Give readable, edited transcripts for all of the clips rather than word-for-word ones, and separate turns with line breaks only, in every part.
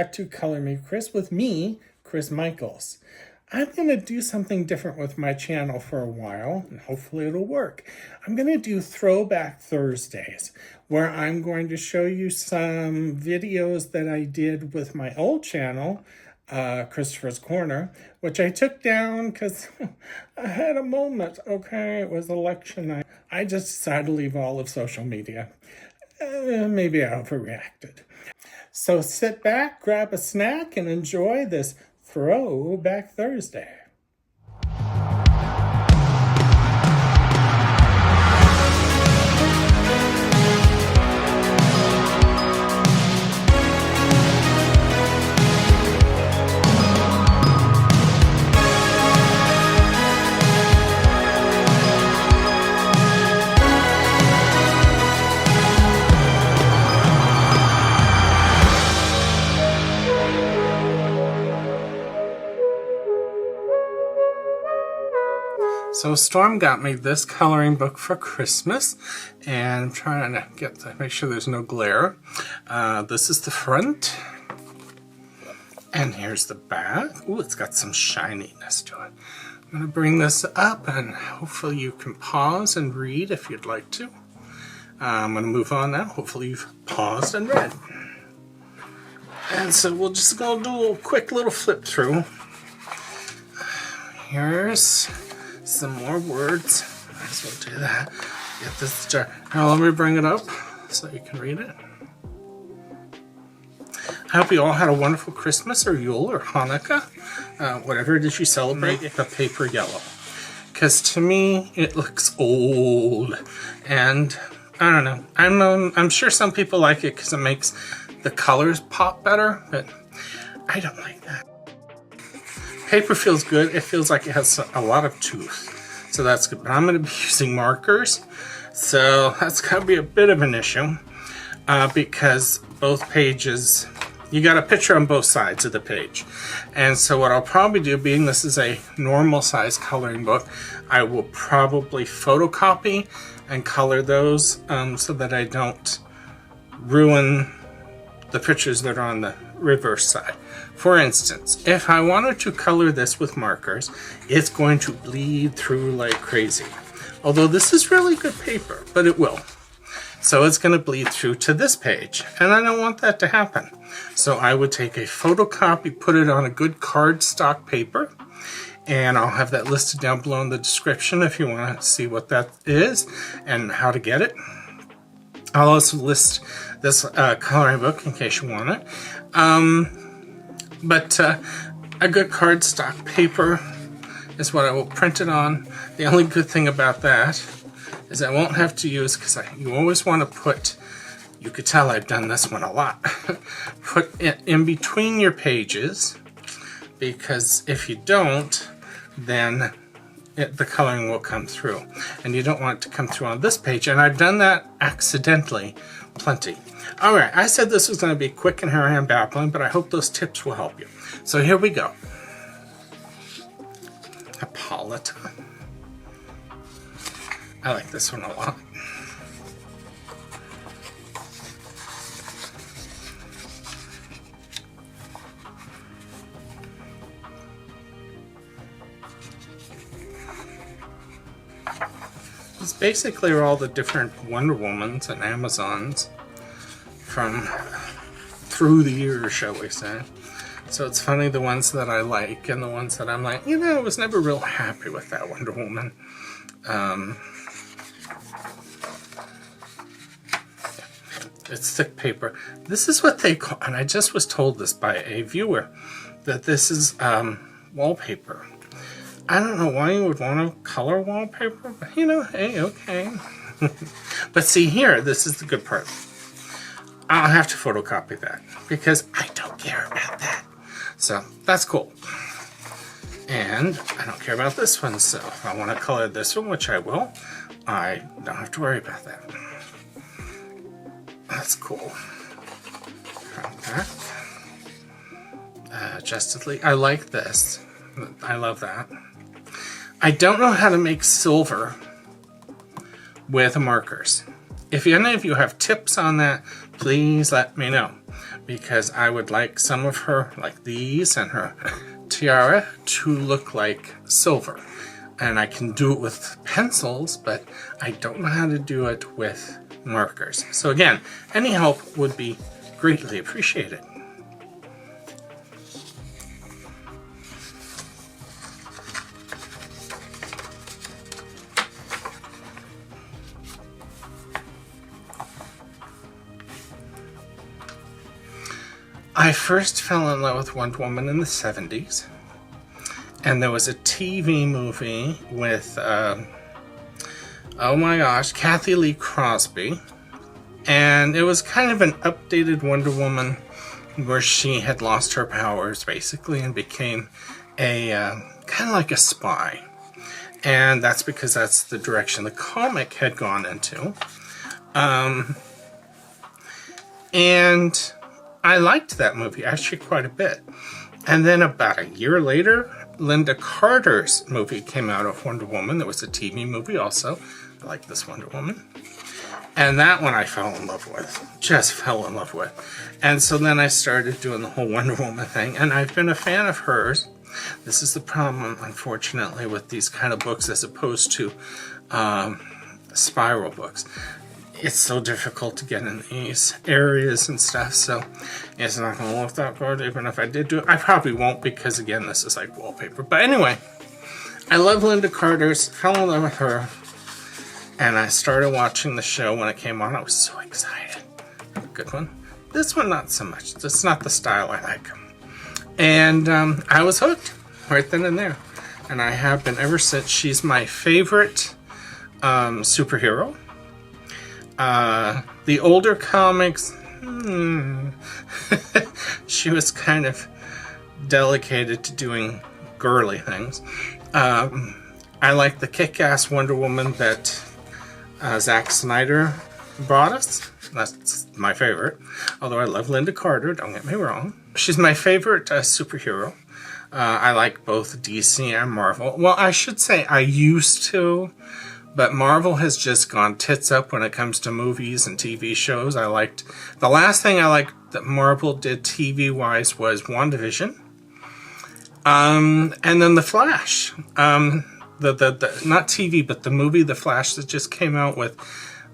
back to Color Me Kris with me, Kris Michaels. I'm going to do something different with my channel for a while, and hopefully it'll work. I'm going to do Throwback Thursdays, where I'm going to show you some videos that I did with my old channel, Christopher's Corner, which I took down because I had a moment, okay? It was election night. I just decided to leave all of social media. Maybe I overreacted. So sit back, grab a snack, and enjoy this Throwback Thursday. So Storm got me this coloring book for Christmas, and I'm trying to make sure there's no glare. This is the front, and here's the back. Ooh, it's got some shininess to it. I'm going to bring this up, and hopefully you can pause and read if you'd like to. I'm going to move on now. Hopefully you've paused and read. And so we'll just go do a quick little flip through. Here's some more words. Might as well do that. Get this jar. Now let me bring it up so you can read it. I hope you all had a wonderful Christmas or Yule or Hanukkah, whatever it is you celebrate. Make the paper yellow, because to me it looks old, and I don't know. I'm sure some people like it because it makes the colors pop better, but I don't like that. Paper feels good. It feels like it has a lot of tooth, so that's good. But I'm going to be using markers, so that's going to be a bit of an issue because both pages, you got a picture on both sides of the page. And so what I'll probably do, being this is a normal size coloring book, I will probably photocopy and color those so that I don't ruin the pictures that are on the reverse side. For instance, if I wanted to color this with markers, it's going to bleed through like crazy. Although this is really good paper, but it will. So it's going to bleed through to this page, and I don't want that to happen. So I would take a photocopy, put it on a good cardstock paper, and I'll have that listed down below in the description if you want to see what that is and how to get it. I'll also list this coloring book in case you want it. But a good cardstock paper is what I will print it on. The only good thing about that is I won't have to use, because you always want to put, you could tell I've done this one a lot, put it in between your pages, because if you don't, then the coloring will come through. And you don't want it to come through on this page, and I've done that accidentally plenty. Alright, I said this was going to be quick, and here I am babbling, but I hope those tips will help you. So here we go. Hippolyta. I like this one a lot. It's basically all the different Wonder Womans and Amazons from through the years, shall we say. So it's funny, the ones that I like and the ones that I'm like, you know, I was never real happy with that Wonder Woman. It's thick paper. This is what they call, and I just was told this by a viewer, that this is wallpaper. I don't know why you would want to color wallpaper, but you know, hey, okay. But see here, this is the good part. I'll have to photocopy that because I don't care about that. So that's cool. And I don't care about this one, so if I want to color this one, which I will, I don't have to worry about that. That's cool. Justice League. I like this. I love that. I don't know how to make silver with markers. If any of you have tips on that, please let me know. because I would like some of her, like these and her tiara, to look like silver. And I can do it with pencils, but I don't know how to do it with markers. So again, any help would be greatly appreciated. I first fell in love with Wonder Woman in the 70s. And there was a TV movie with, oh my gosh, Kathy Lee Crosby. And it was kind of an updated Wonder Woman where she had lost her powers, basically, and became a, kind of like a spy. And that's because that's the direction the comic had gone into. And I liked that movie, actually, quite a bit. And then about a year later, Linda Carter's movie came out of Wonder Woman. There was a TV movie also. I like this Wonder Woman. And that one I fell in love with. Just fell in love with. And so then I started doing the whole Wonder Woman thing. And I've been a fan of hers. This is the problem, unfortunately, with these kind of books as opposed to spiral books. It's so difficult to get in these areas and stuff, so it's not going to look that good. Even if I did do it, I probably won't, because again, this is like wallpaper. But anyway, I love Linda Carter's, fell in love with her, and I started watching the show when it came on. I was so excited. Good one. This one, not so much. It's not the style I like. And I was hooked right then and there. And I have been ever since. She's my favorite superhero. The older comics, she was kind of delegated to doing girly things. I like the kick-ass Wonder Woman that Zack Snyder brought us. That's my favorite. Although I love Linda Carter, don't get me wrong. She's my favorite superhero. I like both DC and Marvel. Well, I should say I used to. But Marvel has just gone tits up when it comes to movies and TV shows. The last thing I liked that Marvel did TV-wise was WandaVision. And then The Flash. Not TV, but the movie The Flash that just came out with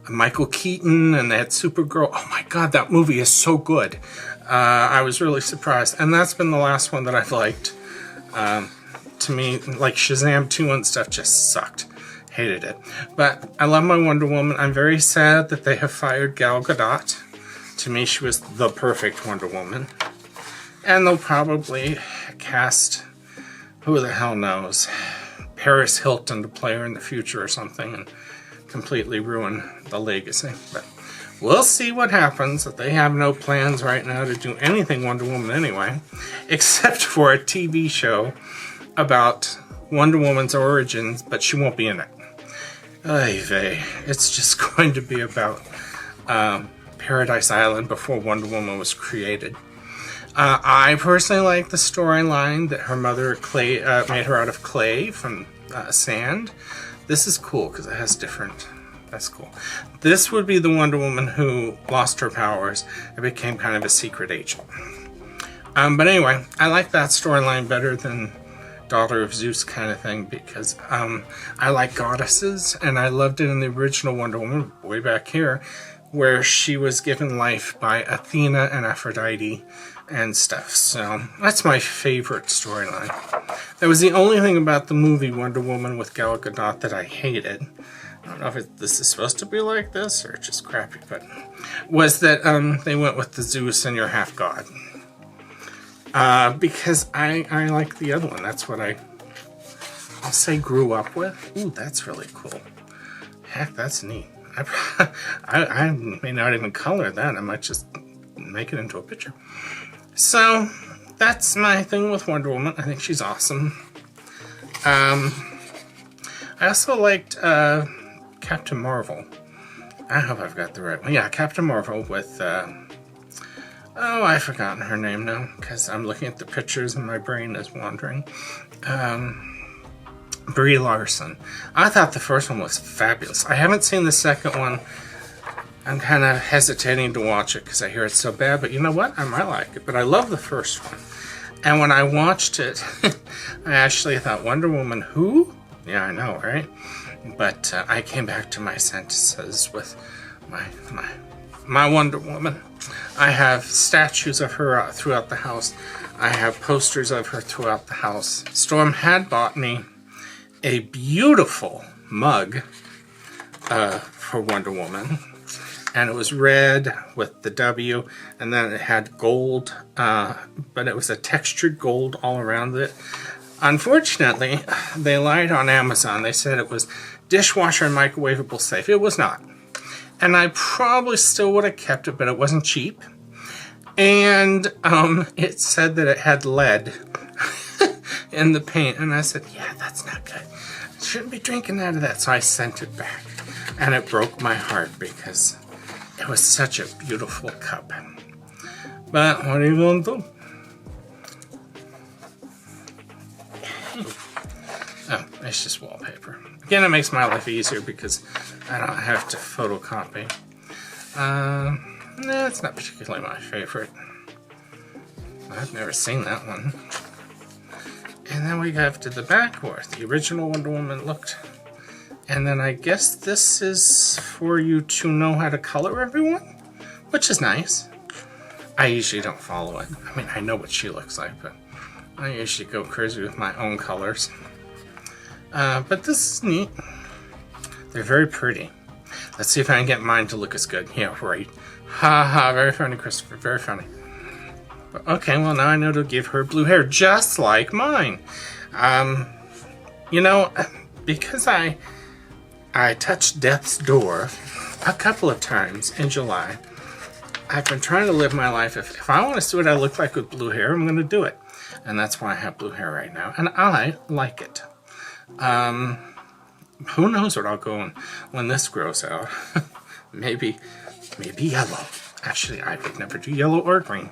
Michael Keaton, and they had Supergirl. Oh my God, that movie is so good. I was really surprised. And that's been the last one that I've liked. To me, like Shazam 2 and stuff just sucked. Hated it. But I love my Wonder Woman. I'm very sad that they have fired Gal Gadot. To me, she was the perfect Wonder Woman. And they'll probably cast, who the hell knows, Paris Hilton to play her in the future or something and completely ruin the legacy. But we'll see what happens. They have no plans right now to do anything Wonder Woman anyway, except for a TV show about Wonder Woman's origins, but she won't be in it. Ay vey. It's just going to be about Paradise Island before Wonder Woman was created. I personally like the storyline that her mother made her out of clay from sand. This is cool because it has different... That's cool. This would be the Wonder Woman who lost her powers and became kind of a secret agent. But anyway, I like that storyline better than Daughter of Zeus kind of thing, because I like goddesses, and I loved it in the original Wonder Woman way back here, where she was given life by Athena and Aphrodite and stuff. So that's my favorite storyline. That was the only thing about the movie Wonder Woman with Gal Gadot that I hated. I don't know if this is supposed to be like this or just crappy, but was that they went with the Zeus and you're half god. Because I like the other one. That's what I'll say grew up with. Ooh, that's really cool. Heck, that's neat. I may not even color that. I might just make it into a picture. So, that's my thing with Wonder Woman. I think she's awesome. I also liked Captain Marvel. I hope I've got the right one. Yeah, Captain Marvel with... oh, I've forgotten her name now, because I'm looking at the pictures and my brain is wandering. Brie Larson. I thought the first one was fabulous. I haven't seen the second one, I'm kind of hesitating to watch it because I hear it's so bad, but you know what? I might like it. But I love the first one. And when I watched it, I actually thought, Wonder Woman who? Yeah, I know, right? But I came back to my sentences with my Wonder Woman. I have statues of her throughout the house. I have posters of her throughout the house. Storm had bought me a beautiful mug for Wonder Woman. And it was red with the W, and then it had gold, but it was a textured gold all around it. Unfortunately, they lied on Amazon. They said it was dishwasher and microwavable safe. It was not. And I probably still would have kept it, but it wasn't cheap. And it said that it had lead in the paint. And I said, yeah, that's not good. I shouldn't be drinking out of that. So I sent it back. And it broke my heart because it was such a beautiful cup. But what are you going to do? Oh, it's just wallpaper. Again, it makes my life easier because I don't have to photocopy. No, it's not particularly my favorite. I've never seen that one. And then we go to the back where the original Wonder Woman looked. And then I guess this is for you to know how to color everyone, which is nice. I usually don't follow it. I mean, I know what she looks like, but I usually go crazy with my own colors. But this is neat. They're very pretty. Let's see if I can get mine to look as good. Yeah, right. Ha ha, very funny, Kristopher, very funny. But, okay, well now I know to give her blue hair, just like mine. You know, because I touched death's door a couple of times in July. I've been trying to live my life. If I want to see what I look like with blue hair, I'm going to do it. And that's why I have blue hair right now. And I like it. Who knows what I'll go when this grows out. maybe yellow. Actually, I could never do yellow or green.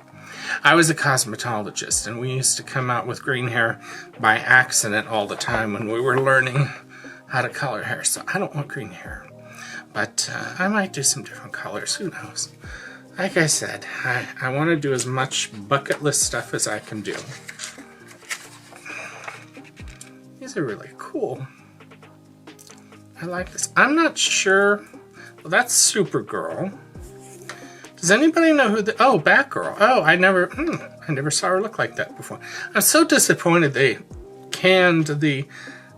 I was a cosmetologist, and we used to come out with green hair by accident all the time when we were learning how to color hair. So I don't want green hair. But I might do some different colors. Who knows? Like I said, I want to do as much bucket list stuff as I can do. These are really cool. I like this. I'm not sure. Well, that's Supergirl. Does anybody know who the... Oh, Batgirl. Oh, I never saw her look like that before. I'm so disappointed they canned the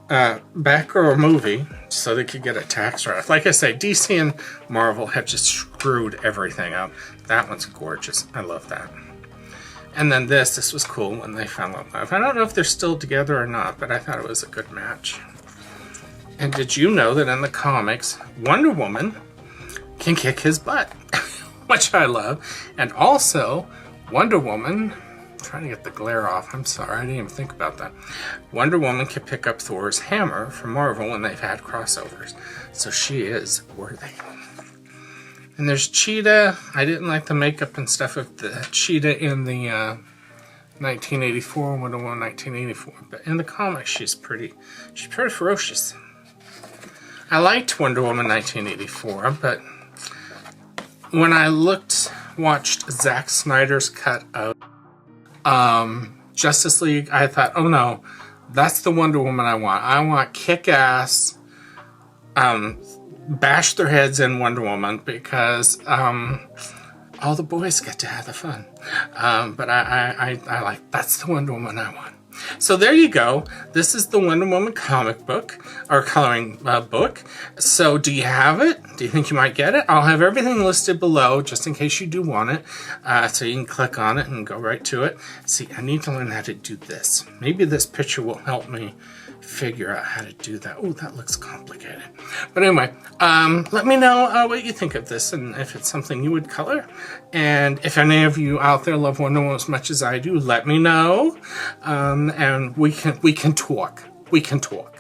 Batgirl movie so they could get a tax write-off. Like I say, DC and Marvel have just screwed everything up. That one's gorgeous. I love that. And then this was cool when they fell in love. I don't know if they're still together or not, but I thought it was a good match. And did you know that in the comics, Wonder Woman can kick his butt? Which I love. And also, Wonder Woman... I'm trying to get the glare off. I'm sorry, I didn't even think about that. Wonder Woman can pick up Thor's hammer from Marvel when they've had crossovers. So she is worthy. And there's Cheetah. I didn't like the makeup and stuff of the Cheetah in the 1984 Wonder Woman 1984. But in the comics, she's pretty ferocious. I liked Wonder Woman 1984, but when I watched Zack Snyder's cut of Justice League, I thought, oh no, that's the Wonder Woman I want. I want kick-ass, bash their heads in Wonder Woman because all the boys get to have the fun. But I like, that's the Wonder Woman I want. So there you go. This is the Wonder Woman comic book, or coloring book. So do you have it? Do you think you might get it? I'll have everything listed below just in case you do want it. So you can click on it and go right to it. See, I need to learn how to do this. Maybe this picture will help me figure out how to do that. Oh, that looks complicated. But anyway, let me know what you think of this and if it's something you would color. And if any of you out there love Wonder Woman as much as I do, let me know. And we can talk. We can talk.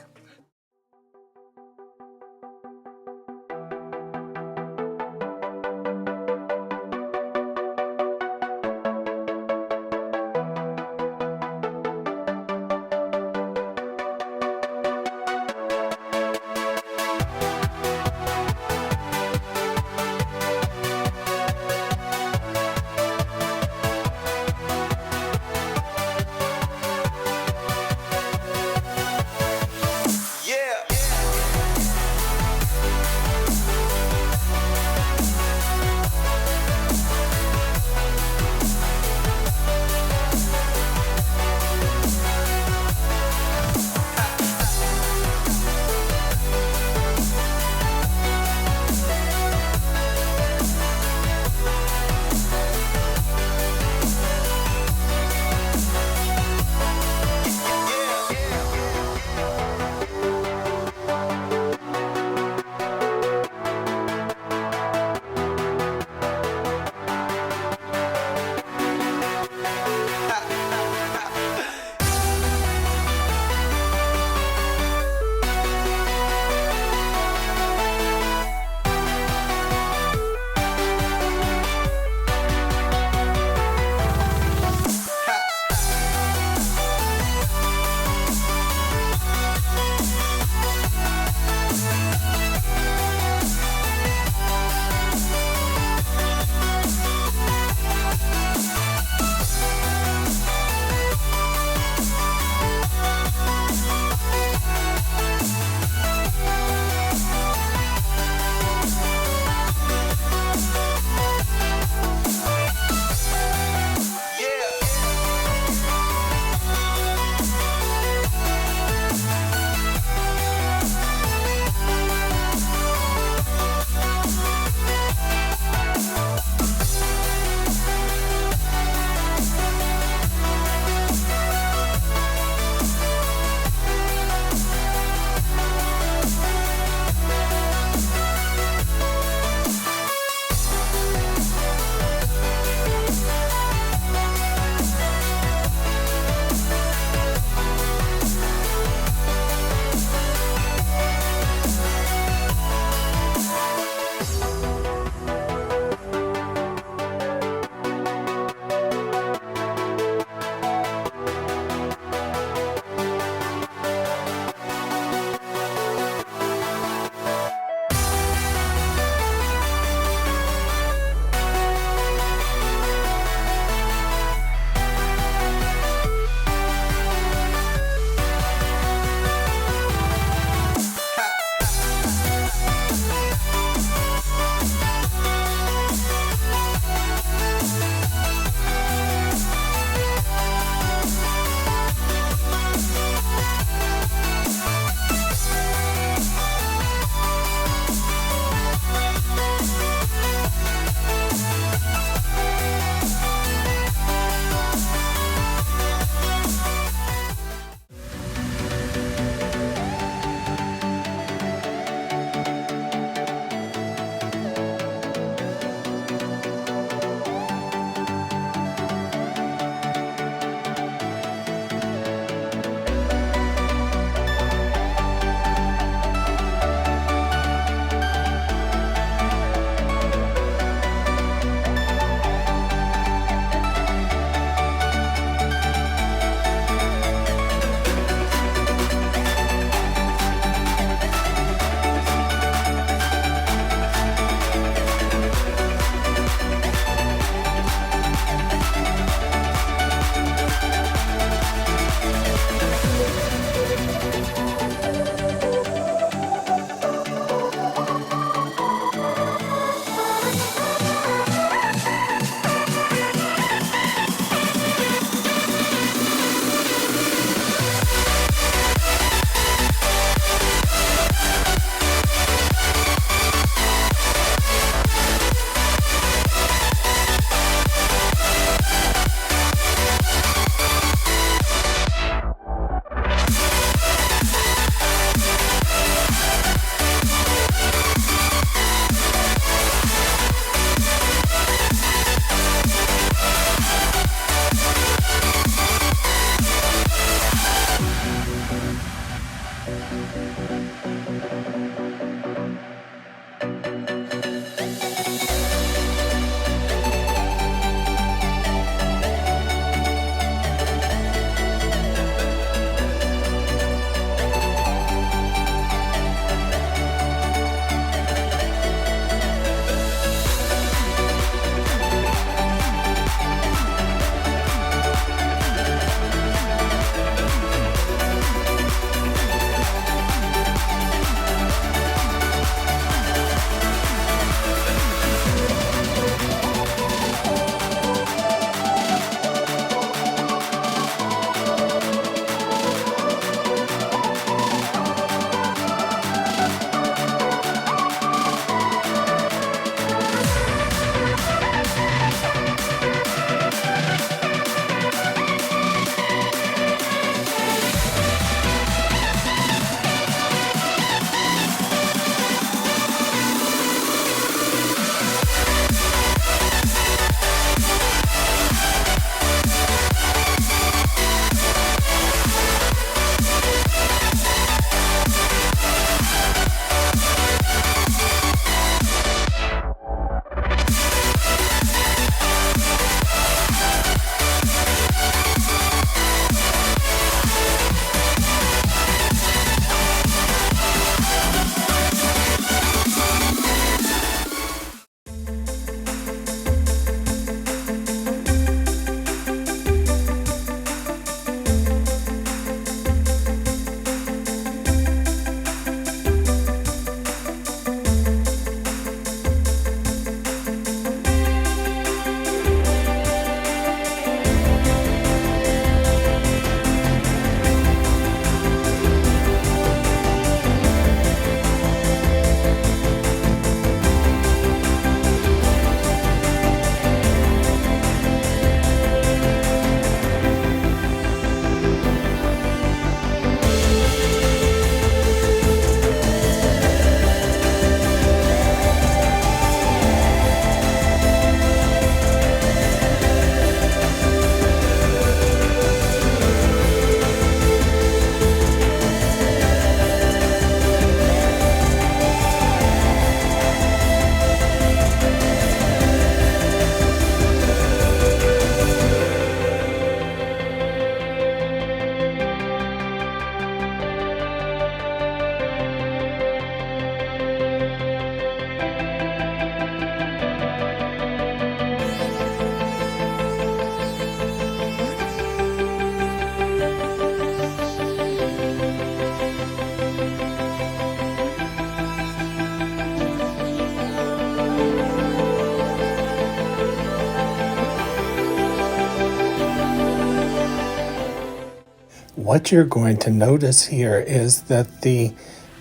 What you're going to notice here is that the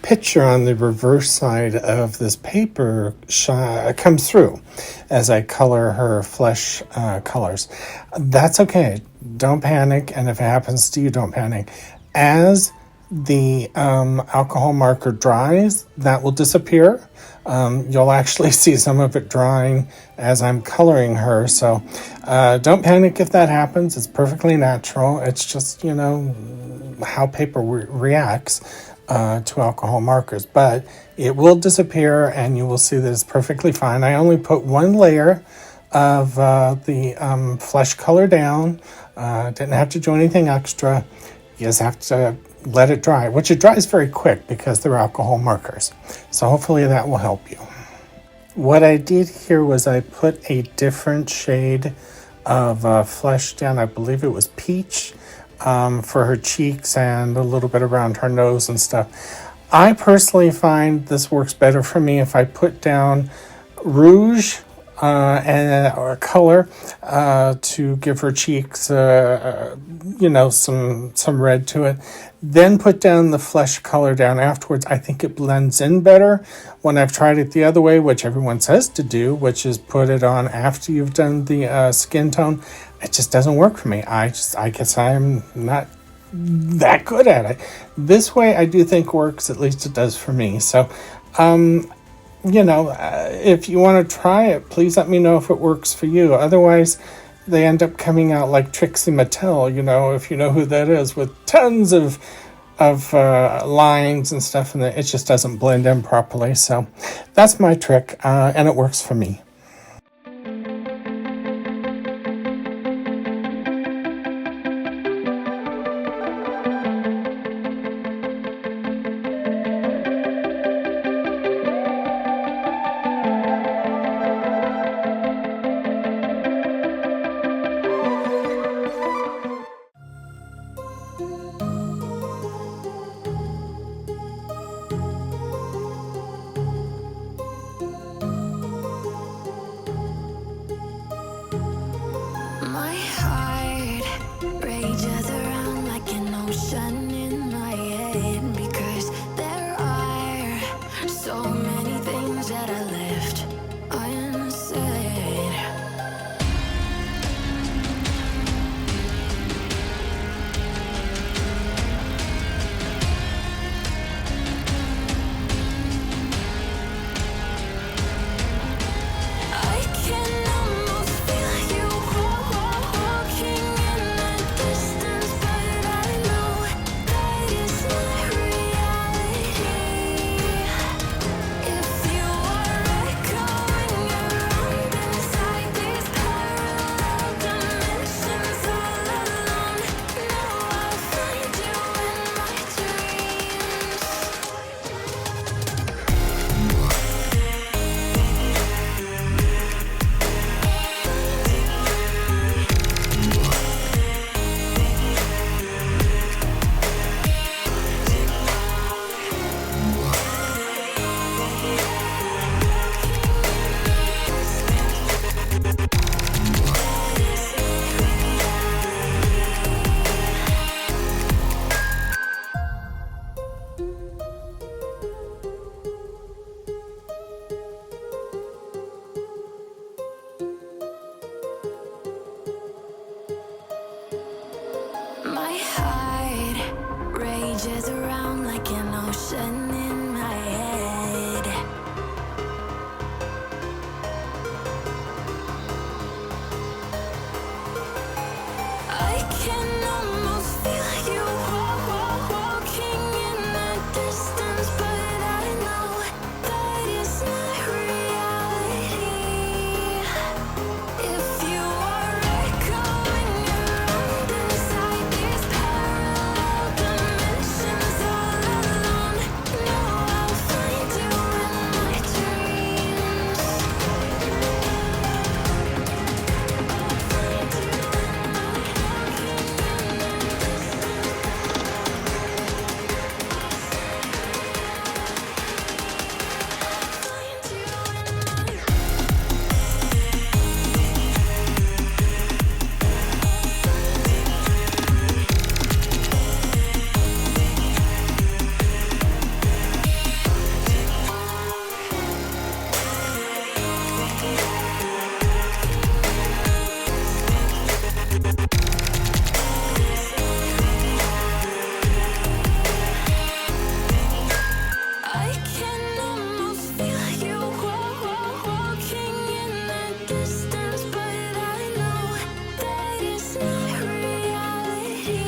picture on the reverse side of this paper comes through as I color her flesh colors. That's okay. Don't panic, and if it happens to you, don't panic. As the alcohol marker dries, that will disappear. You'll actually see some of it drying as I'm coloring her, so don't panic if that happens. It's perfectly natural. It's just, how paper reacts to alcohol markers, but it will disappear and you will see that it's perfectly fine. I only put one layer of the flesh color down. Didn't have to do anything extra. You just have to let it dry, which it dries very quick because they're alcohol markers. So hopefully that will help you. What I did here was I put a different shade of flesh down. I believe it was peach for her cheeks and a little bit around her nose and stuff. I personally find this works better for me if I put down rouge or color to give her cheeks, some red to it. Then put down the flesh color down afterwards. I think it blends in better when I've tried it the other way, which everyone says to do, which is put it on after you've done the skin tone. It just doesn't work for me. I guess I'm not that good at it. This way I do think works, at least it does for me. So, if you want to try it, please let me know if it works for you. Otherwise, they end up coming out like Trixie Mattel, if you know who that is, with tons of lines and stuff, and it just doesn't blend in properly. So that's my trick, and it works for me.
My heart rages around like an ocean in my head, because there are so many things that I left unsaid. I can almost feel you walking in the distance, but I know that it's not reality. If you are echoing around inside these parallel dimensions all alone, know I'll find you in my dreams. My heart rages around like an ocean in my head. I can almost feel you walking in the distance, but I know that it's not reality. If you are echoing around inside these parallel dimensions all alone, know I'll find you in my dreams. I can almost feel you walking in the distance, but I know that it's not reality.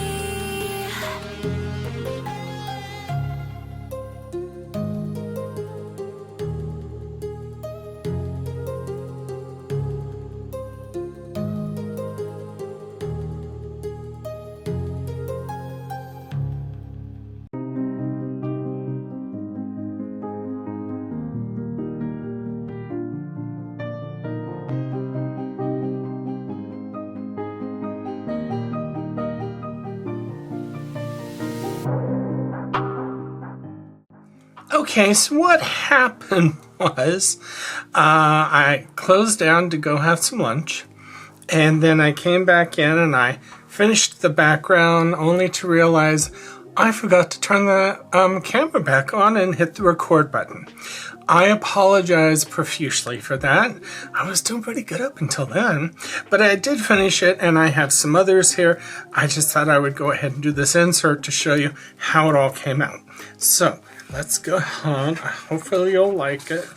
Okay, so what happened was I closed down to go have some lunch, and then I came back in and I finished the background only to realize I forgot to turn the camera back on and hit the record button. I apologize profusely for that. I was doing pretty good up until then, but I did finish it and I have some others here. I just thought I would go ahead and do this insert to show you how it all came out. So let's go on. Hopefully you'll like it.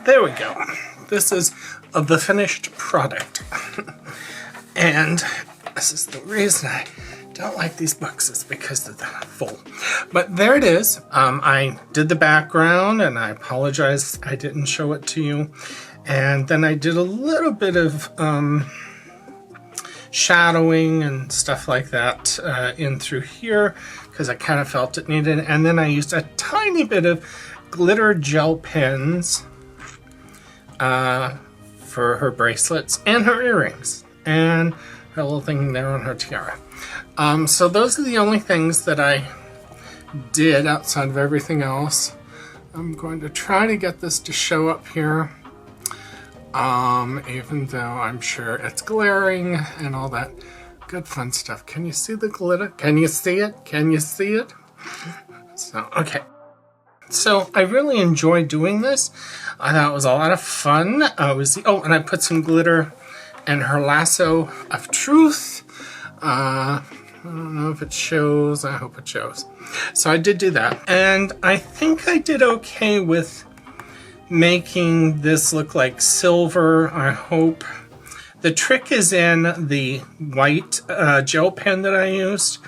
There we go. This is the finished product. And this is the reason I don't like these boxes because they're full. But there it is. I did the background, and I apologize I didn't show it to you. And then I did a little bit of shadowing and stuff like that in through here because I kind of felt it needed. And then I used a tiny bit of glitter gel pens for her bracelets and her earrings and her little thing there on her tiara. So those are the only things that I did outside of everything else. I'm going to try to get this to show up here, even though I'm sure it's glaring and all that good fun stuff. Can you see the glitter? Can you see it? Can you see it? So, okay. So I really enjoyed doing this. I thought it was a lot of fun. And I put some glitter in her lasso of truth. I don't know if it shows. I hope it shows. So I did do that. And I think I did okay with making this look like silver, I hope. The trick is in the white gel pen that I used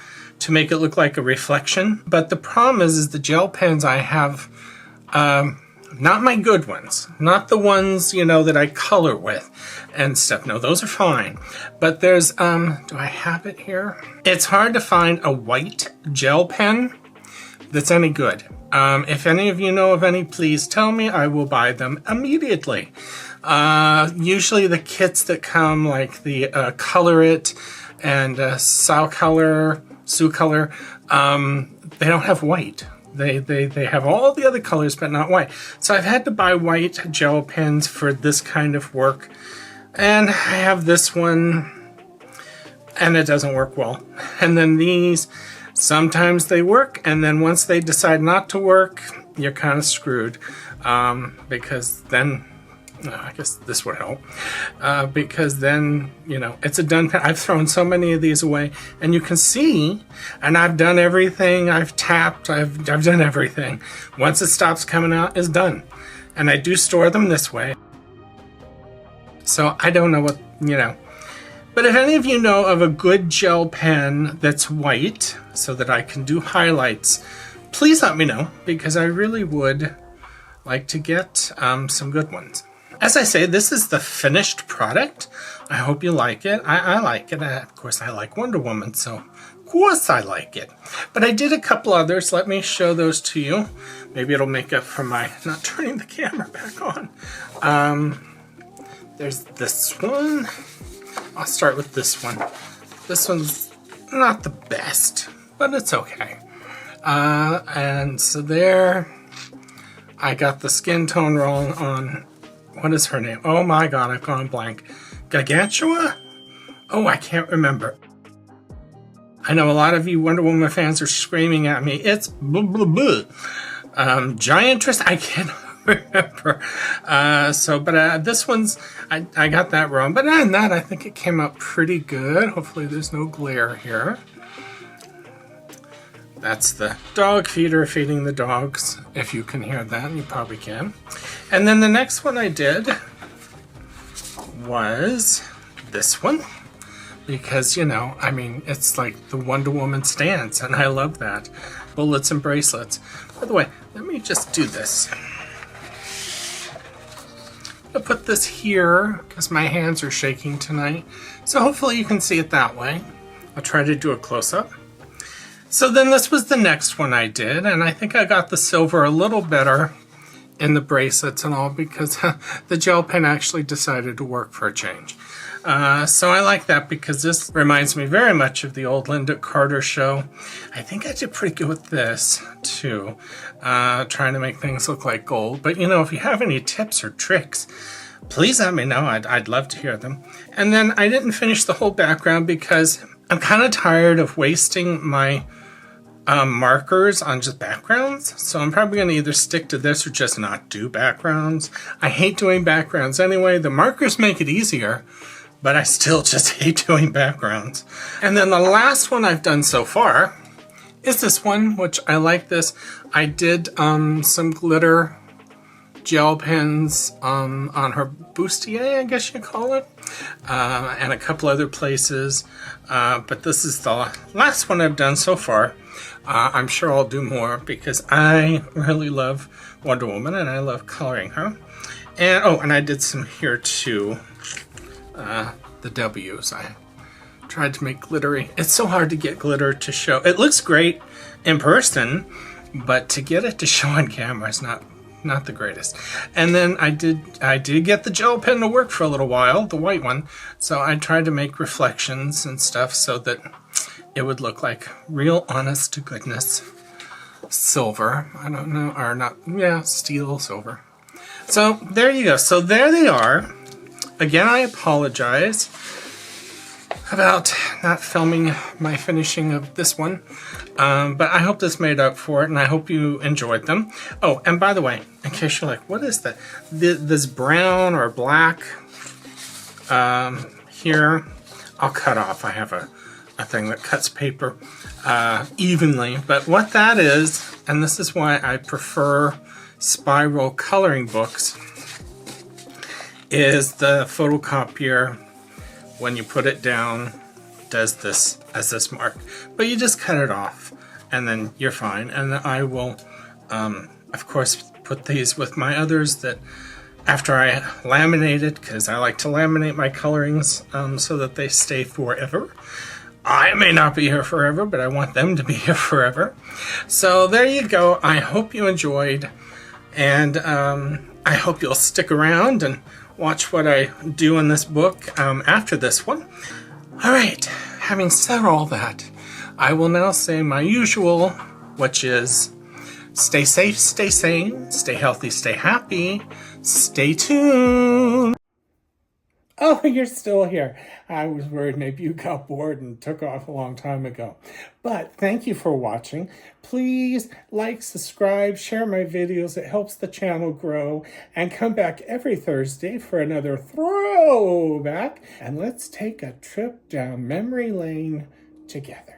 to make it look like a reflection. But the problem is the gel pens I have, not my good ones, not the ones, you know, that I color with and stuff. No, those are fine. But there's, do I have it here? It's hard to find a white gel pen that's any good. If any of you know of any, please tell me. I will buy them immediately. Usually the kits that come, like the Color It and Sioux Color, they don't have white. They have all the other colors, but not white. So I've had to buy white gel pens for this kind of work. And I have this one, and it doesn't work well. And then these, sometimes they work, and then once they decide not to work, you're kind of screwed. Because then, I guess this would help. Because then, you know, it's a done pen. I've thrown so many of these away, and you can see, and I've done everything. I've tapped, I've done everything. Once it stops coming out, it's done. And I do store them this way. So I don't know what, you know. But if any of you know of a good gel pen that's white so that I can do highlights, please let me know, because I really would like to get some good ones. As I say, this is the finished product. I hope you like it. I like it. Of course, I like Wonder Woman, so of course I like it. But I did a couple others. Let me show those to you. Maybe it'll make up for my not turning the camera back on. There's this one. I'll start with this one. This one's not the best, but it's okay. And so there, I got the skin tone wrong on, what is her name? Oh my god, I've gone blank. Gargantua? Oh, I can't remember. I know a lot of you Wonder Woman fans are screaming at me. It's blah, blah, blah. Giantress? I can't remember. But this one's, I got that wrong. But other than that, I think it came out pretty good. Hopefully there's no glare here. That's the dog feeder feeding the dogs, if you can hear that, and you probably can. And then the next one I did was this one. Because, you know, I mean, it's like the Wonder Woman stance, and I love that. Bullets and bracelets. By the way, let me just do this. I'll put this here, because my hands are shaking tonight. So hopefully you can see it that way. I'll try to do a close-up. So then this was the next one I did, and I think I got the silver a little better in the bracelets and all, because the gel pen actually decided to work for a change. So I like that, because this reminds me very much of the old Linda Carter show. I think I did pretty good with this too, trying to make things look like gold. But you know, if you have any tips or tricks, please let me know. I'd love to hear them. And then I didn't finish the whole background because I'm kind of tired of wasting my markers on just backgrounds. So I'm probably going to either stick to this or just not do backgrounds. I hate doing backgrounds anyway. The markers make it easier, but I still just hate doing backgrounds. And then the last one I've done so far is this one, which I like this. I did some glitter gel pens on her bustier, I guess you call it, and a couple other places. But this is the last one I've done so far. I'm sure I'll do more because I really love Wonder Woman and I love coloring her. And oh, and I did some here too. The W's. I tried to make glittery. It's so hard to get glitter to show. It looks great in person, but to get it to show on camera is not the greatest. And then I did get the gel pen to work for a little while, the white one. So I tried to make reflections and stuff so that it would look like real honest to goodness silver. I don't know, or not, yeah, steel silver. So there you go. So there they are. Again, I apologize about not filming my finishing of this one. But I hope this made up for it, and I hope you enjoyed them. Oh, and by the way, in case you're like, what is that? This brown or black here, I'll cut off. I have a thing that cuts paper evenly. But what that is, and this is why I prefer spiral coloring books, is the photocopier, when you put it down, does this as this mark. But you just cut it off, and then you're fine. And I will, of course, put these with my others that after I laminate it, because I like to laminate my colorings so that they stay forever. I may not be here forever, but I want them to be here forever. So there you go. I hope you enjoyed, and I hope you'll stick around and watch what I do in this book after this one. All right, having said all that, I will now say my usual, which is stay safe, stay sane, stay healthy, stay happy, stay tuned. Oh, you're still here. I was worried maybe you got bored and took off a long time ago. But thank you for watching. Please like, subscribe, share my videos. It helps the channel grow. And come back every Thursday for another throwback. And let's take a trip down memory lane together.